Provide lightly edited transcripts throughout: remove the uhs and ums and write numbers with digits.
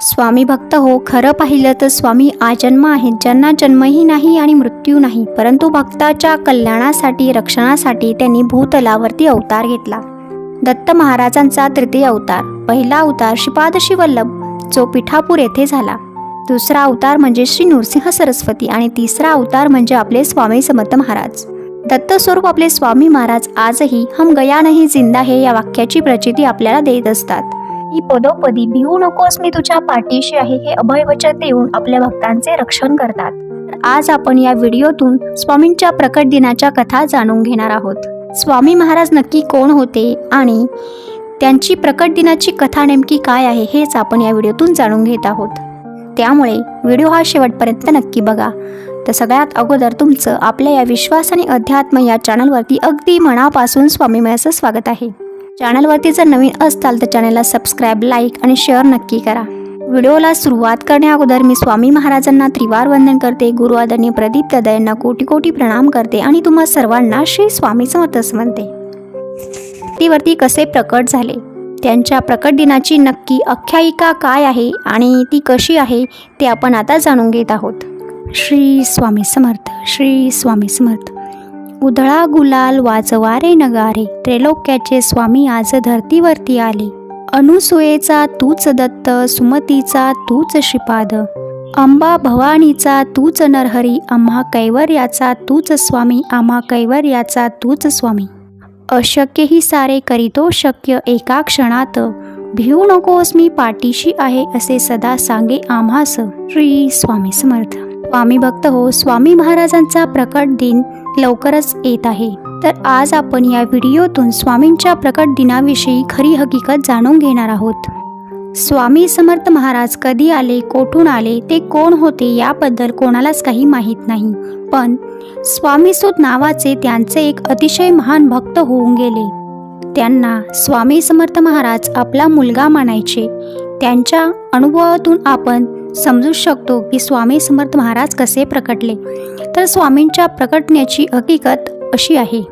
स्वामी भक्त हो, खरं पाहिलं तर स्वामी आजन्म आहेत, ज्यांना जन्मही नाही आणि मृत्यू नाही, परंतु भक्ताच्या कल्याणासाठी रक्षणासाठी त्यांनी भूतलावरती अवतार घेतला. दत्त महाराजांचा तृतीय अवतार. पहिला अवतार श्रीपाद श्रीवल्लभ जो पिठापूर येथे झाला. दुसरा अवतार म्हणजे श्री नृसिंह सरस्वती आणि तिसरा अवतार म्हणजे आपले स्वामी समर्थ महाराज. दत्त स्वरूप आपले स्वामी महाराज आजही हम गया नहीं जिंदा है या वाक्याची प्रचिती आपल्याला देत असतात. ही पदोपदी भिवू नकोस मी तुझ्या पाठीशी आहे हे अभयवचन देऊन आपल्या भक्तांचे रक्षण करतात. आज आपण या व्हिडिओतून स्वामींच्या प्रकट दिनाच्या कथा जाणून घेणार आहोत. स्वामी महाराज नक्की कोण होते आणि त्यांची प्रकट दिनाची कथा नेमकी काय आहे हेच आपण या व्हिडिओतून जाणून घेत आहोत. त्यामुळे व्हिडिओ हा शेवटपर्यंत नक्की बघा. तर सगळ्यात अगोदर तुमचं आपल्या या विश्वास आणि अध्यात्म या चॅनलवरती अगदी मनापासून स्वामीमयाचं स्वागत आहे. चॅनलवरती जर नवीन असताल तर चॅनलला सबस्क्राईब, लाईक आणि शेअर नक्की करा. व्हिडिओला सुरुवात करण्याअगोदर मी स्वामी महाराजांना त्रिवार वंदन करते. गुरु आदरणीय प्रदीप दादा यांना कोटी कोटी प्रणाम करते आणि तुम्हा सर्वांना श्री स्वामी समर्थ म्हणते. वरती कसे प्रकट झाले, त्यांच्या प्रकट दिनाची नक्की आख्यायिका काय आहे आणि ती कशी आहे ते आपण आता जाणून घेत आहोत. श्री स्वामी समर्थ, श्री स्वामी समर्थ. उधळा गुलाल वाजवारे नगारे, त्रैलोक्याचे स्वामी आज धरतीवरती आले. अनुसूयेचा तूच दत्त, सुमतीचा तूच श्रीपाद, अंबा भवानीचा तूच नरहरी, आम्हा कैवर्याचा तूच स्वामी, आम्हा कैवर्याचा तूच स्वामी. अशक्य ही सारे करीतो शक्य एका क्षणात, भिवू नकोस मी पाठीशी आहे असे सदा सांगे आम्हास. श्री स्वामी समर्थ. स्वामी भक्त हो, स्वामी महाराजांचा प्रकट दिन लवकरच येत आहे. तर आज आपण या व्हिडिओतून स्वामींच्या प्रकट दिनाविषयी खरी हकीकत जाणून घेणार आहोत. स्वामी समर्थ महाराज कधी आले, कोठून आले, ते कोण होते याबद्दल कोणालाच काही माहीत नाही. पण स्वामीसूत नावाचे त्यांचे एक अतिशय महान भक्त होऊन गेले. त्यांना स्वामी समर्थ महाराज आपला मुलगा मानायचे. त्यांच्या अनुभवातून आपण समजू शकतो की स्वामी समर्थ महाराज कसे प्रकटले. तर स्वामींच्या प्रकटण्याची हकीकत अशी आहे.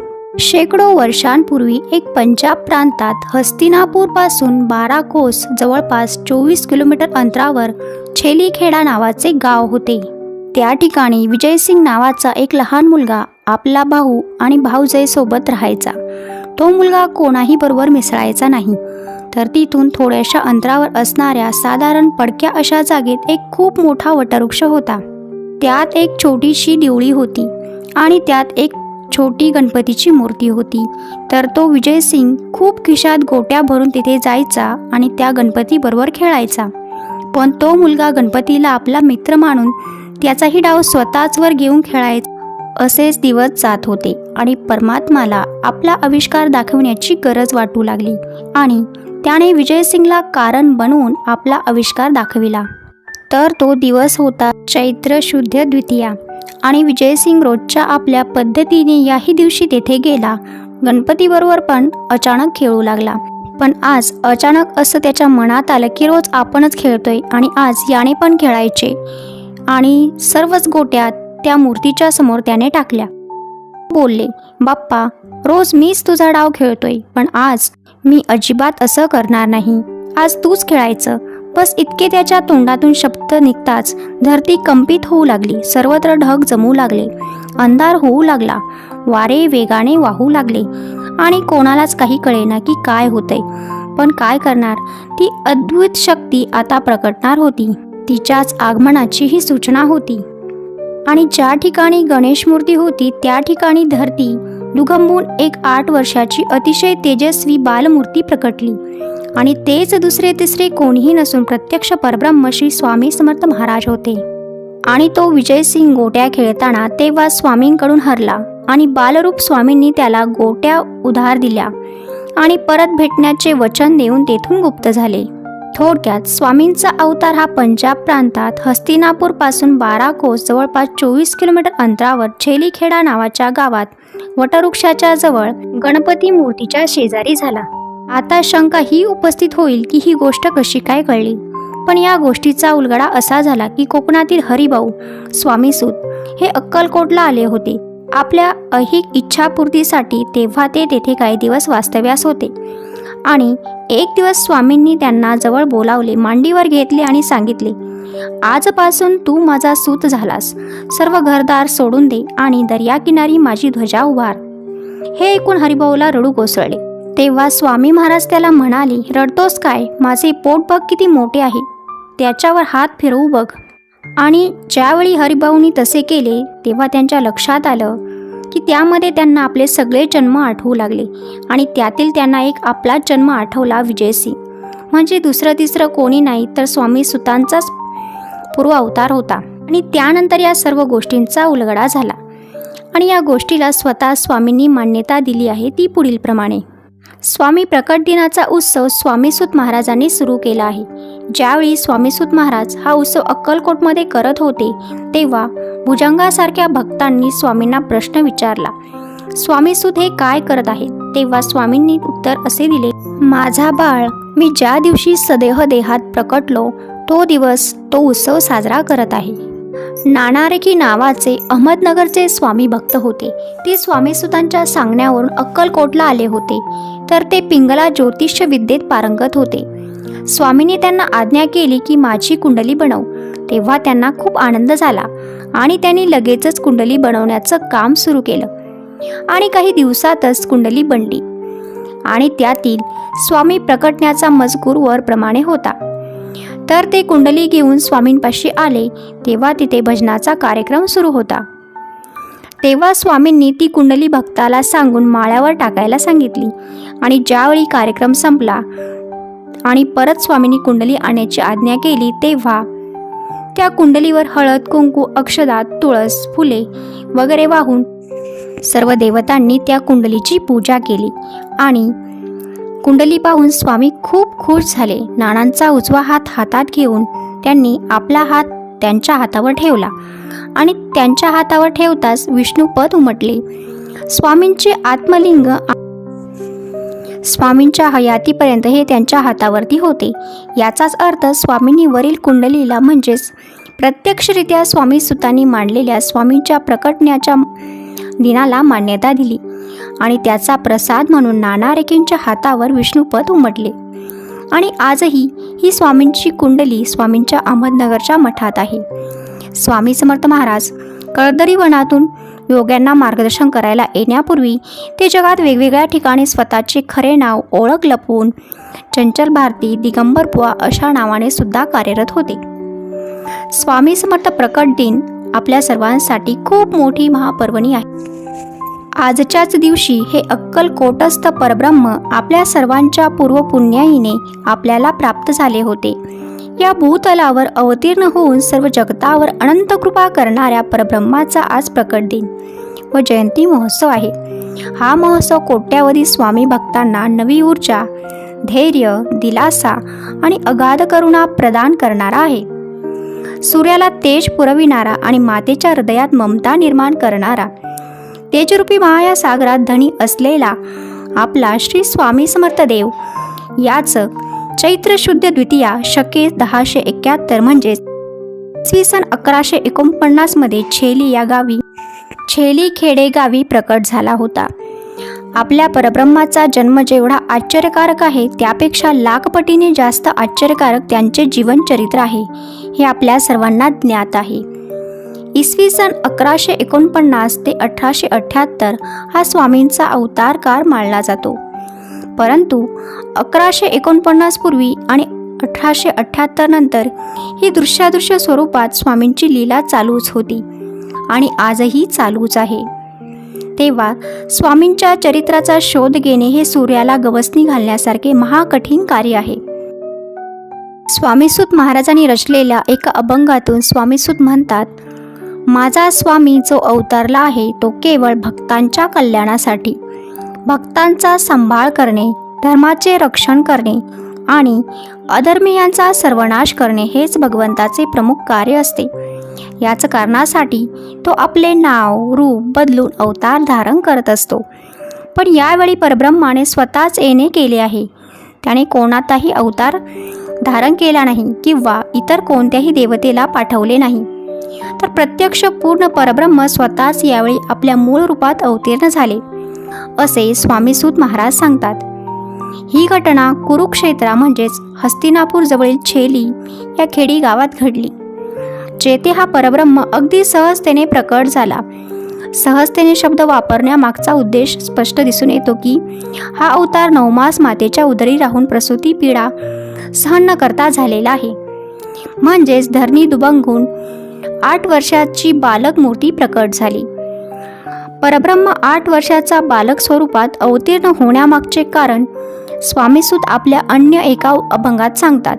शेकडो वर्षांपूर्वी एक पंजाब प्रांतात हस्तिनापूरपासून 12 कोस जवळपास 24 किलोमीटर अंतरावर छेलीखेडा नावाचे गाव होते. त्या ठिकाणी विजयसिंग नावाचा एक लहान मुलगा आपला भाऊ आणि भाऊजाईसोबत राहायचा. तो मुलगा कोणाही बरोबर मिसळायचा नाही. तर तिथून थोड्याशा अंतरावर असणाऱ्या साधारण पडक्या अशा जागेत एक खूप मोठा वटवृक्ष होता. त्यात एक छोटीशी देवळी होती आणि त्यात एक छोटी गणपतीची मूर्ती होती. तर तो विजयसिंग खूप खिशात गोट्या भरून तिथे जायचा आणि त्या गणपतीबरोबर खेळायचा. पण तो मुलगा गणपतीला आपला मित्र मानून त्याचाही डाव स्वतःच वर घेऊन खेळायचा. असेच दिवस जात होते आणि परमात्माला आपला आविष्कार दाखवण्याची गरज वाटू लागली आणि त्याने विजयसिंगला कारण बनवून आपला आविष्कार दाखविला. तर तो दिवस होता चैत्र शुद्ध द्वितीया आणि विजयसिंग रोजच्या आपल्या पद्धतीने याही दिवशी तेथे गेला. गणपतीबरोबर पण अचानक खेळू लागला. पण आज अचानक असं त्याच्या मनात आलं की रोज आपणच खेळतोय आणि आज याने पण खेळायचे. आणि सर्वच गोट्या त्या मूर्तीच्या समोर त्याने टाकल्या. बोलले, बाप्पा, रोज मीच तुझा डाव खेळतोय, पण आज मी अजिबात असं करणार नाही. आज तूच खेळायचं. बस इतके त्याच्या तोंडातून शब्द निघताच धरती कंपित होऊ लागली. सर्वत्र ढग जमू लागले. अंधार होऊ लागला. वारे वेगाने वाहू लागले आणि कोणालाच काही कळेना की काय होतंय. पण काय करणार, ती अद्भुत शक्ती आता प्रकटणार होती. तिच्याच आगमनाची ही सूचना होती. आणि ज्या ठिकाणी गणेश मूर्ती होती त्या ठिकाणी धरती दुगंबून एक 8 वर्षाची अतिशय तेजस्वी बालमूर्ती प्रकटली. आणि तेच दुसरे तिसरे कोणीही नसून प्रत्यक्ष परब्रह्म श्री स्वामी समर्थ महाराज होते. आणि तो विजयसिंग गोट्या खेळताना तेव्हा स्वामींकडून हरला आणि बालरूप स्वामींनी त्याला गोट्या उधार दिल्या आणि परत भेटण्याचे वचन देऊन तेथून गुप्त झाले. थोडक्यात स्वामींचा अवतार हा पंजाब प्रांतात हस्तिनापूरपासून 12 कोस जवळपास 24 किलोमीटर अंतरावर छेलीखेडा नावाच्या गावात वटवृक्षाच्या जवळ गणपती मूर्तीच्या शेजारी झाला. आता शंका ही उपस्थित होईल की ही गोष्ट कशी काय कळली. पण या गोष्टीचा उलगडा असा झाला की कोकणातील हरिभाऊ स्वामीसूत हे अक्कलकोटला आले होते. आपल्या ऐहिक इच्छापूर्तीसाठी तेव्हा ते तेथे काही दिवस वास्तव्यास होते आणि एक दिवस स्वामींनी त्यांना जवळ बोलावले, मांडीवर घेतले आणि सांगितले, आजपासून तू माझा सूत झालास. सर्व घरदार सोडून दे आणि दर्याकिनारी माझी ध्वजा उभार. हे ऐकून हरिभाऊला रडू कोसळले. तेव्हा स्वामी महाराज त्याला म्हणाले, रडतोस काय? माझे पोट बघ किती मोठे आहे, त्याच्यावर हात फिरवू बघ. आणि ज्यावेळी हरिभाऊनी तसे केले तेव्हा त्यांच्या लक्षात आलं की त्यामध्ये त्यांना आपले सगळे जन्म आठवू लागले आणि त्यातील त्यांना एक आपलाच जन्म आठवला, विजयसिंग. म्हणजे दुसरं तिसरं कोणी नाही तर स्वामी सुतांचाच पूर्व अवतार होता. आणि त्यानंतर या सर्व गोष्टींचा उलगडा झाला आणि या गोष्टीला स्वतः स्वामींनी मान्यता दिली आहे. ती पुढील प्रमाणे. स्वामी प्रकट दिनाचा उत्सव स्वामीसूत महाराजांनी सुरू केला आहे. ज्यावेळी स्वामीसूत महाराज हा उत्सव अक्कलकोटमध्ये करत होते तेव्हा भुजंगासारख्या भक्तांनी स्वामींना प्रश्न विचारला, स्वामीसूत हे काय करत आहेत? तेव्हा स्वामींनी उत्तर असे दिले, माझा बाळ, मी ज्या दिवशी सदेह देहात प्रकटलो तो दिवस तो उत्सव साजरा करत आहे. नानारेकी नावाचे अहमदनगरचे स्वामी भक्त होते. ते स्वामीसुतांच्या सांगण्यावरून अक्कलकोटला आले होते. तर ते पिंगला ज्योतिष्य विद्येत पारंगत होते. स्वामींनी त्यांना आज्ञा केली की माझी कुंडली बनव. तेव्हा त्यांना खूप आनंद झाला आणि त्यांनी लगेचच कुंडली बनवण्याचं काम सुरू केलं आणि काही दिवसातच कुंडली बनली आणि त्यातील स्वामी प्रकटण्याचा मजकूर वरप्रमाणे होता. तर ते कुंडली घेऊन स्वामींपाशी आले तेव्हा तिथे भजनाचा कार्यक्रम सुरू होता. तेव्हा स्वामींनी ती कुंडली भक्ताला सांगून माळ्यावर टाकायला सांगितली आणि ज्यावेळी कार्यक्रम संपला आणि परत स्वामींनी कुंडली आणण्याची आज्ञा केली तेव्हा त्या कुंडलीवर हळद, कुंकू, अक्षदा, तुळस, फुले वगैरे वाहून सर्व देवतांनी त्या कुंडलीची पूजा केली आणि कुंडली पाहून स्वामी खूप खुश झाले. नानांचा उजवा हात हातात घेऊन त्यांनी आपला हात त्यांच्या हातावर ठेवला आणि त्यांच्या हातावर ठेवताच विष्णुपद उमटले. स्वामींचे आत्मलिंग स्वामींच्या हयातीपर्यंत हे त्यांच्या हातावरती होते. याचाच अर्थ स्वामींनी वरील कुंडलीला म्हणजेच प्रत्यक्षरित्या स्वामी सुतांनी मांडलेल्या स्वामींच्या प्रकटण्याच्या दिनाला मान्यता दिली आणि त्याचा प्रसाद म्हणून नानारेकींच्या हातावर विष्णुपद उमटले. आणि आजही ही स्वामींची कुंडली स्वामींच्या अहमदनगरच्या मठात आहे. स्वामी समर्थ महाराज कळदरी वनातून योग्यांना मार्गदर्शन करायला येण्यापूर्वी ते जगात वेगवेगळ्या ठिकाणी स्वतःचे खरे नाव, ओळख लपवून चंचल भारती, दिगंबर बुवा अशा नावाने सुद्धा कार्यरत होते. स्वामी समर्थ प्रकट दिन आपल्या सर्वांसाठी खूप मोठी महापर्वणी आहे. आजच्याच दिवशी हे अक्कलकोटस्थ परब्रह्म आपल्या सर्वांच्या पूर्वपुण्याईने आपल्याला प्राप्त झाले होते. या भूतलावर अवतीर्ण होऊन सर्व जगतावर अनंत कृपा करणाऱ्या परब्रह्माचा आज प्रकट दिन व जयंती महोत्सव आहे. हा महोत्सव कोट्यावधी स्वामी भक्तांना नवी ऊर्जा, धैर्य, दिलासा आणि अगाध करुणा प्रदान करणारा आहे. सूर्याला तेज पुरविणारा आणि मातेच्या हृदयात ममता निर्माण करणारा, तेजरूपी महासागरात धनी असलेला आपला श्री स्वामी समर्थ देव याचं चैत्र शुद्ध द्वितीया शके 1071 म्हणजेच इसवी सन 1149 मध्ये छेली या गावी छेली खेडेगावी प्रकट झाला होता. आपल्या परब्रह्माचा जन्म जेवढा आश्चर्यकारक आहे त्यापेक्षा लाखपटीने जास्त आश्चर्यकारक त्यांचे जीवनचरित्र आहे हे आपल्या सर्वांना ज्ञात आहे. इसवी सन 1149 ते 1878 हा स्वामींचा अवतार काळ मानला जातो. परंतु 1149 पूर्वी आणि 1878 नंतर ही दृश्यादृश्य स्वरूपात स्वामींची लीला चालूच होती आणि आजही चालूच आहे. तेव्हा स्वामींच्या चरित्राचा शोध घेणे हे सूर्याला गवसणी घालण्यासारखे महाकठीण कार्य आहे. स्वामीसूत महाराजांनी रचलेल्या एका अभंगातून स्वामीसूत म्हणतात, माझा स्वामी जो अवतारला आहे तो केवळ भक्तांच्या कल्याणासाठी, भक्तांचा सांभाळ करणे, धर्माचे रक्षण करणे आणि अधर्मीयांचा सर्वनाश करणे हेच भगवंताचे प्रमुख कार्य असते. याच कारणासाठी तो आपले नाव रूप बदलून अवतार धारण करत असतो. पण यावेळी परब्रह्माने स्वतःच येणे केले आहे. त्याने कोणाचाही अवतार धारण केला नाही किंवा इतर कोणत्याही देवतेला पाठवले नाही, तर प्रत्यक्ष पूर्ण परब्रह्म स्वतःच यावेळी आपल्या मूळ रूपात अवतीर्ण झाले असे स्वामीसूत महाराज सांगतात. ही घटना कुरुक्षेत्रा म्हणजेच हस्तिनापूर जवळील छेली या खेडी गावात घडली, जेथे हा परब्रह्म अगदी सहजतेने प्रकट झाला. सहजतेने शब्द वापरण्यामागचा उद्देश स्पष्ट दिसून येतो की हा अवतार 9 मास मातेच्या उदरी राहून प्रसूती पीडा सहन न करता झालेला आहे. म्हणजेच धरणी दुभंगून 8 वर्षाची बालक मूर्ती प्रकट झाली. परब्रह्म 8 वर्षाचा बालक स्वरूपात अवतीर्ण होण्यामागचे कारण स्वामीसूत आपल्या अन्य एका अभंगात सांगतात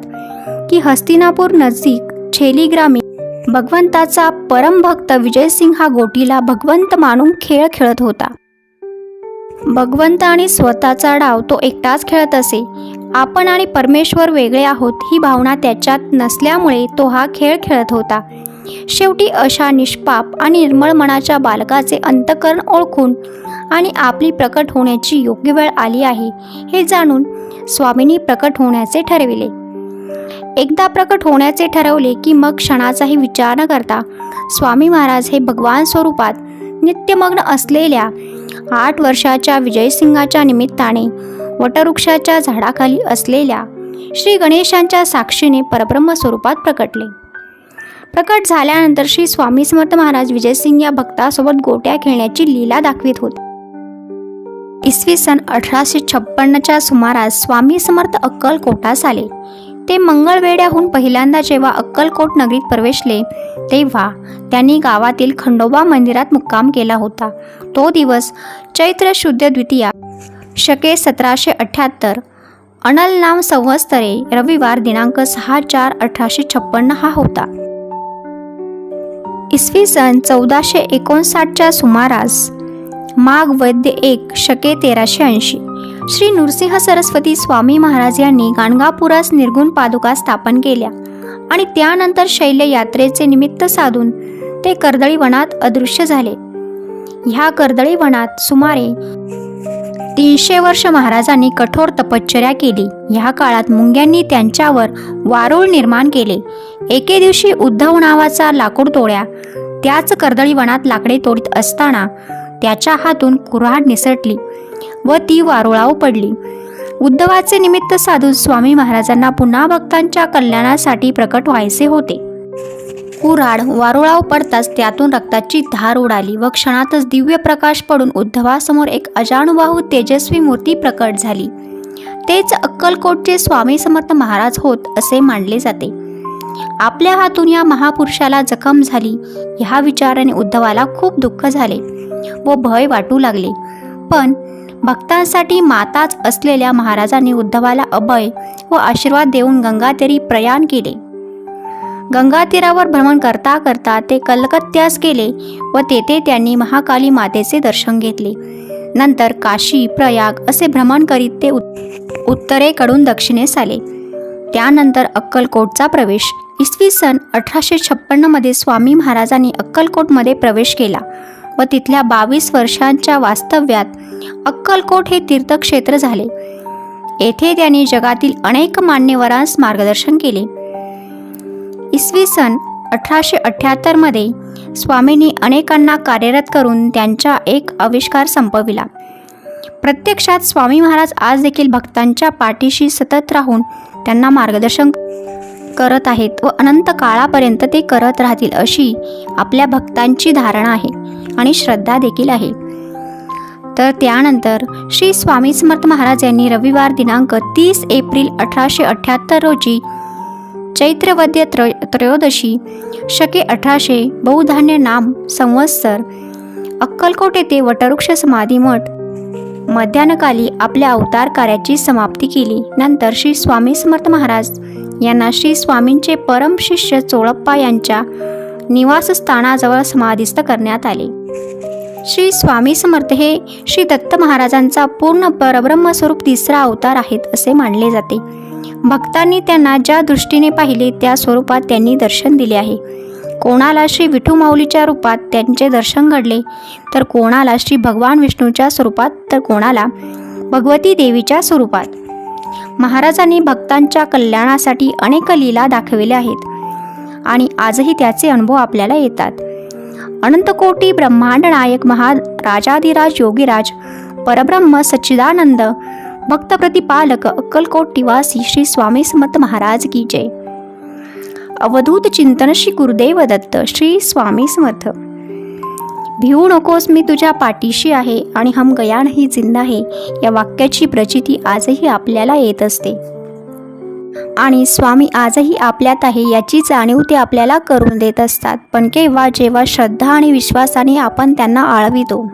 की हस्तिनापूर नजीक छेली ग्रामी भगवंताचा परमभक्त विजयसिंग हा गोटीला भगवंत मानून खेळ खेळत होता. भगवंत आणि स्वतःचा डाव तो एकटाच खेळत असे. आपण आणि परमेश्वर वेगळे आहोत ही भावना त्याच्यात नसल्यामुळे तो हा खेळ खेळत होता. शेवटी अशा निष्पाप आणि निर्मळ मनाच्या बालकाचे अंतःकरण ओळखून आणि आपली प्रकट होण्याची योग्य वेळ आली आहे हे जाणून स्वामींनी प्रकट होण्याचे ठरविले. एकदा प्रकट होण्याचे ठरवले की मग क्षणाचाही विचार न करता स्वामी महाराज हे भगवान स्वरूपात नित्यमग्न असलेल्या 8 वर्षाच्या विजयसिंगाच्या निमित्ताने वटवृक्षाच्या झाडाखाली असलेल्या श्री गणेशांच्या साक्षीने परब्रह्म स्वरूपात प्रकटले. प्रकट झाल्यानंतर श्री स्वामी समर्थ महाराज विजयसिंग या भक्तासोबत गोट्या खेळण्याची लीला दाखवित होते. इसवी सन 1856च्या सुमारास स्वामी समर्थ अक्कलकोटास आले. ते मंगळवेढ्याहून पहिल्यांदा जेव्हा अक्कलकोट नगरीत प्रवेशले तेव्हा त्यांनी गावातील खंडोबा मंदिरात मुक्काम केला होता. तो दिवस चैत्र शुद्ध द्वितीया शके 1778 अनल नाम संवत्सरे रविवार दिनांक 6/4/1856 हा होता. इसवी सन 1459च्या सुमारास माघ वद्य 1 शके 1380 श्री नृसिंह सरस्वती स्वामी महाराज यांनी गाणगापुरास निर्गुण पादुका स्थापन केल्या आणि त्यानंतर शैल्य यात्रेचे निमित्त साधून ते कर्दळी वनात अदृश्य झाले. ह्या कर्दळी वनात सुमारे 300 वर्ष महाराजांनी कठोर तपश्चर्या केली. ह्या काळात मुंग्यांनी त्यांच्यावर वारूळ निर्माण केले. एके दिवशी उद्धव नावाचा लाकूड तोड्या त्याच कर्दळी वनात लाकडे तोडीत असताना त्याच्या हातून कुऱ्हाड निसटली व ती वारुळावर पडली. उद्धवाचे निमित्त साधून स्वामी महाराजांना पुन्हा भक्तांच्या कल्याणासाठी प्रकट व्हायचे होते. कुऱ्हाड वारुळावर पडताच त्यातून रक्ताची धार उडाली व क्षणातच दिव्य प्रकाश पडून उद्धवासमोर एक अजानुबाहू तेजस्वी मूर्ती प्रकट झाली. तेच अक्कलकोटचे स्वामी समर्थ महाराज होत असे मानले जाते. आपल्या हातून या महापुरुषाला जखम झाली ह्या विचाराने उद्धवाला खूप दुःख झाले व भय वाटू लागले. पण भक्तांसाठी माताच असलेल्या महाराजांनी उद्धवाला अभय व आशीर्वाद देऊन गंगातीरी प्रयाण केले. गंगातीरावर भ्रमण करता करता ते कलकत्त्यास गेले व तेथे त्यांनी महाकाली मातेचे दर्शन घेतले. नंतर काशी प्रयाग असे भ्रमण करीत ते उत्तरेकडून दक्षिणेस आले. त्यानंतर अक्कलकोटचा प्रवेश. इसवी सन 1856 स्वामी महाराजांनी अक्कलकोटमध्ये प्रवेश केला व तिथल्या 22 वर्षांच्या वास्तव्यात अक्कलकोट हे तीर्थक्षेत्र झाले. येथे त्यांनी जगातील अनेक मान्यवरांस मार्गदर्शन केले. इसवी सन 1878 स्वामींनी अनेकांना कार्यरत करून त्यांचा एक आविष्कार संपविला. प्रत्यक्षात स्वामी महाराज आज देखील भक्तांच्या पाठीशी सतत राहून त्यांना मार्गदर्शन करत आहेत व अनंत काळापर्यंत ते करत राहतील अशी आपल्या भक्तांची धारणा आहे आणि श्रद्धा देखील आहे. तर त्यानंतर श्री स्वामी समर्थ महाराज यांनी रविवार दिनांक 30 एप्रिल 1878 रोजी चैत्रवद्य त्रयोदशी शके 1800 बहुधान्य नाम संवत्सर अक्कलकोट येथे वटवृक्ष समाधी मठ मध्यान्हकाली आपल्या अवतार कार्याची समाप्ती केली. नंतर श्री स्वामी समर्थ महाराज यांना श्री स्वामींचे परम शिष्य चोळप्पा यांच्या निवासस्थानाजवळ समाधिस्थ करण्यात आले. श्री स्वामी समर्थ हे श्री दत्त महाराजांचा पूर्ण परब्रह्म स्वरूप तिसरा अवतार आहेत असे मानले जाते. भक्तांनी त्यांना ज्या दृष्टीने पाहिले त्या स्वरूपात त्यांनी दर्शन दिले आहे. कोणाला श्री विठू माऊलीच्या रूपात त्यांचे दर्शन घडले तर कोणाला श्री भगवान विष्णूच्या स्वरूपात तर कोणाला भगवती देवीच्या स्वरूपात. महाराजांनी भक्तांच्या कल्याणासाठी अनेक लीला दाखविल्या आहेत आणि आजही त्याचे अनुभव आपल्याला येतात. अनंतकोटी ब्रह्मांड नायक महाराजाधिराज योगीराज परब्रह्म सच्चिदानंद भक्त प्रतिपालक अक्कलकोट निवासी श्री स्वामी समर्थ महाराज की जय. अवधूत चिंतन श्री गुरुदेव दत्त श्री स्वामी समर्थ. भिवू नकोस, मी तुझ्या पाठीशी आहे आणि हम गया नाही जिंदा है या वाक्याची प्रचिती आजही आपल्याला येत असते आणि स्वामी आजही आपल्यात आहे याची जाणीव ते आपल्याला करून देत असतात. पण केव्हा, जेव्हा श्रद्धा आणि विश्वासाने आपण त्यांना आळवितो.